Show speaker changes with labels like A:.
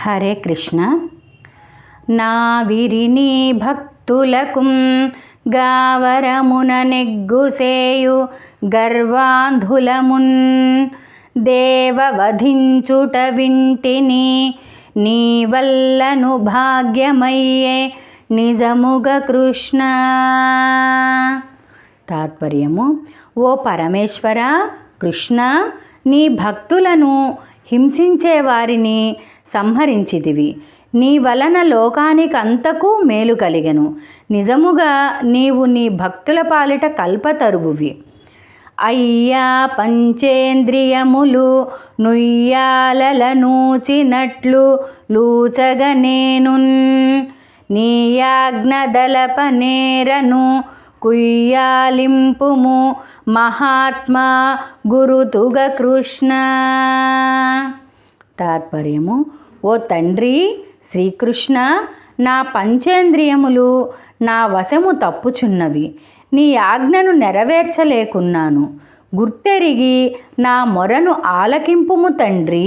A: హరే కృష్ణ. నా విరిని భక్తులకు గావరమున నెగ్గుసేయు గర్వాంధులమున్ దేవవధించుట వింటిని నీ వల్లను భాగ్యమయ్యే నిజముగ కృష్ణ. తాత్పర్యము: ఓ పరమేశ్వర కృష్ణ, నీ భక్తులను హింసించే వారిని సంహరించితివి. నీ వలన లోకానికంతకు మేలు కలిగెను. నిజముగా నీవు నీ భక్తుల పాలిట కల్పతరువువి. అయ్యా పంచేంద్రియములు నుయ్యాలల నూచినట్లు లూచగ నేనున్ నీ యాజ్ఞదలప నేరను కుయ్యాలింపుము మహాత్మా గురుతుగ కృష్ణ. తాత్పర్యము: ఓ తండ్రి శ్రీకృష్ణ, నా పంచేంద్రియములు నా వశము తప్పుచున్నవి. నీ ఆజ్ఞను నెరవేర్చలేకున్నాను. గుర్తెరిగి నా మొరను ఆలకింపుము తండ్రి.